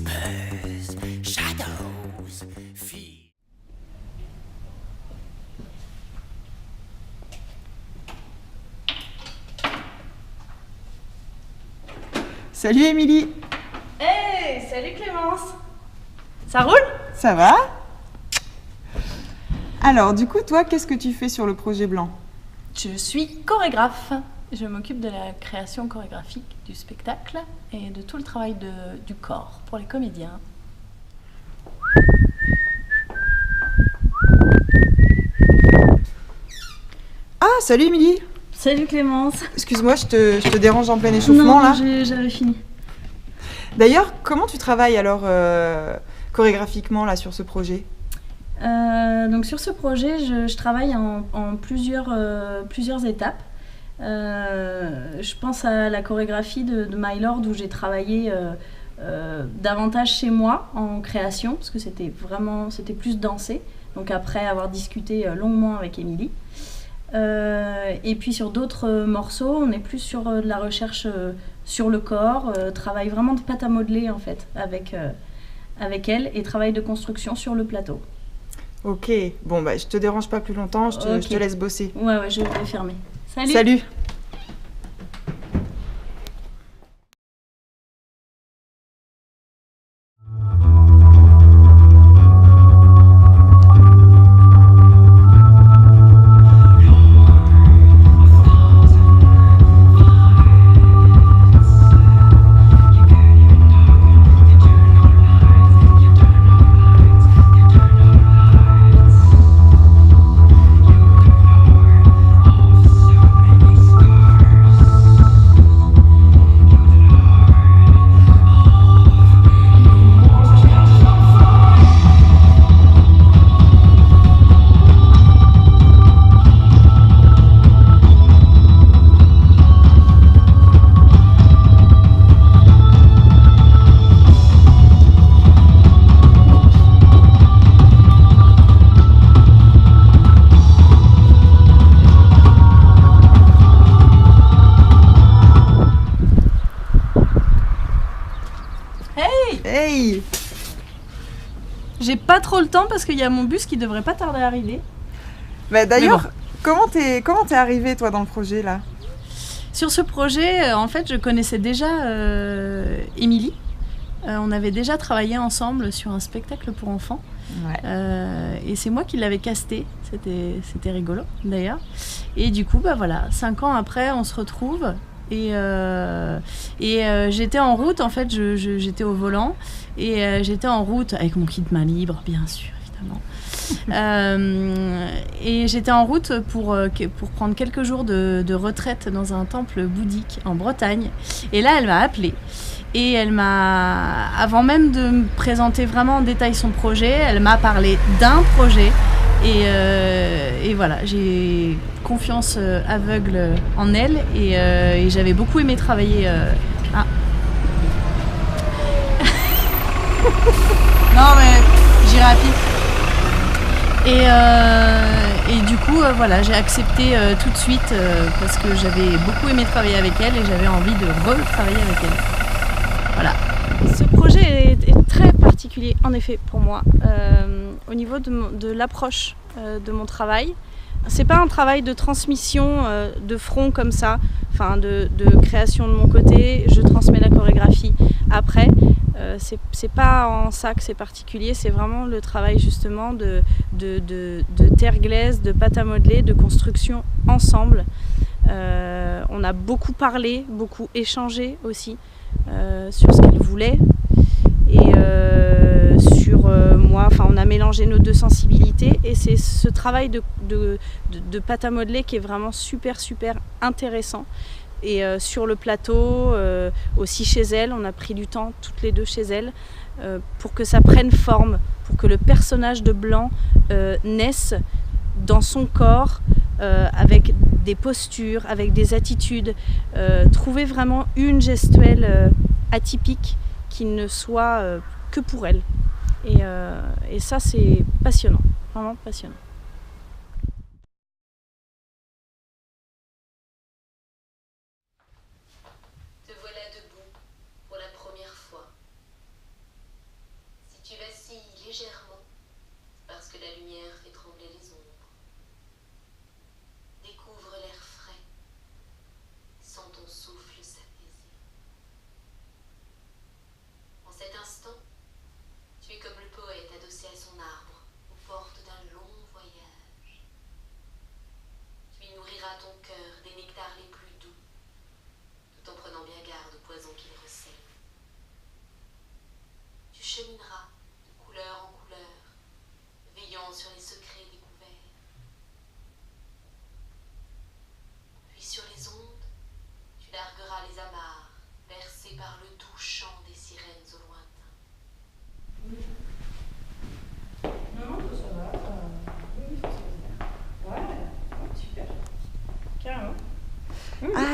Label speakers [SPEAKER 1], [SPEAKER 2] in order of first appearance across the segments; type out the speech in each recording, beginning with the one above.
[SPEAKER 1] Whispers, shadows, fear.
[SPEAKER 2] Salut Émilie.
[SPEAKER 3] Hey, salut Clémence. Ça roule?
[SPEAKER 2] Ça va? Alors, du coup, toi, qu'est-ce que tu fais sur le projet blanc?
[SPEAKER 3] Je suis chorégraphe. Je m'occupe de la création chorégraphique du spectacle et de tout le travail du corps pour les comédiens.
[SPEAKER 2] Ah, salut Émilie.
[SPEAKER 3] Salut Clémence.
[SPEAKER 2] Excuse-moi, je te dérange en plein échauffement là.
[SPEAKER 3] J'avais fini.
[SPEAKER 2] D'ailleurs, comment tu travailles alors chorégraphiquement là sur ce projet?
[SPEAKER 3] Donc sur ce projet, je travaille en plusieurs étapes. Je pense à la chorégraphie de My Lord où j'ai travaillé davantage chez moi en création parce que c'était plus dansé. Donc après avoir discuté longuement avec Émilie. Et puis sur d'autres morceaux, on est plus sur de la recherche sur le corps, travail vraiment de pâte à modeler en fait avec elle et travail de construction sur le plateau.
[SPEAKER 2] Ok, bon bah je te dérange pas plus longtemps, je te laisse bosser.
[SPEAKER 3] Ouais, je vais fermer. Salut.
[SPEAKER 2] Salut. Hey!
[SPEAKER 3] J'ai pas trop le temps parce qu'il y a mon bus qui devrait pas tarder à arriver.
[SPEAKER 2] Bah d'ailleurs,
[SPEAKER 3] bon.
[SPEAKER 2] comment t'es arrivée toi dans le projet là?
[SPEAKER 3] Sur ce projet, en fait, je connaissais déjà Émilie. On avait déjà travaillé ensemble sur un spectacle pour enfants.
[SPEAKER 2] Ouais.
[SPEAKER 3] Et c'est moi qui l'avais casté. C'était rigolo d'ailleurs. Et du coup, bah voilà, 5 ans après, on se retrouve. Et j'étais en route, en fait, j'étais au volant. Et j'étais en route avec mon kit main libre, bien sûr, évidemment. Et j'étais en route pour prendre quelques jours de retraite dans un temple bouddhique en Bretagne. Et là, elle m'a appelée. Et elle m'a, avant même de me présenter vraiment en détail son projet, elle m'a parlé d'un projet. Et voilà, j'ai confiance aveugle en elle. Et j'avais beaucoup aimé travailler... Non mais j'irai à pied. Et du coup, voilà, j'ai accepté tout de suite parce que j'avais beaucoup aimé travailler avec elle et j'avais envie de retravailler avec elle. Voilà. Ce projet est très particulier, en effet, pour moi, au niveau de l'approche de mon travail. C'est pas un travail de transmission de front comme ça, enfin de création de mon côté, je transmets la chorégraphie après. C'est pas en ça que c'est particulier, c'est vraiment le travail justement de terre glaise, de pâte à modeler, de construction ensemble. On a beaucoup parlé, beaucoup échangé aussi sur ce qu'elle voulait et sur moi, enfin on a mélangé nos deux sensibilités et c'est ce travail de pâte à modeler qui est vraiment super intéressant. Et sur le plateau, aussi chez elle, on a pris du temps toutes les deux chez elle pour que ça prenne forme, pour que le personnage de Blanc naisse dans son corps, avec des postures, avec des attitudes, trouver vraiment une gestuelle atypique qui ne soit que pour elle. Et ça c'est passionnant, vraiment passionnant.
[SPEAKER 4] Te voilà debout pour la première fois.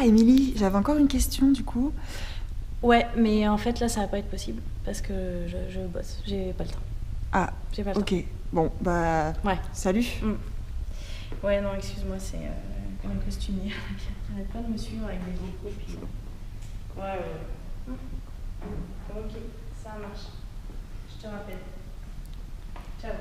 [SPEAKER 2] Ah, Émilie, j'avais encore une question du coup.
[SPEAKER 4] Ouais, mais en fait là ça va pas être possible parce que je bosse, j'ai pas le temps.
[SPEAKER 2] Ah,
[SPEAKER 4] J'ai pas le
[SPEAKER 2] ok. Bon, bah,
[SPEAKER 4] temps. Ouais.
[SPEAKER 2] salut.
[SPEAKER 4] Ouais, non, excuse-moi, c'est un costumier qui arrête pas de me suivre avec des vocaux. Puis... Ouais. Ok, ça marche. Je te rappelle. Ciao.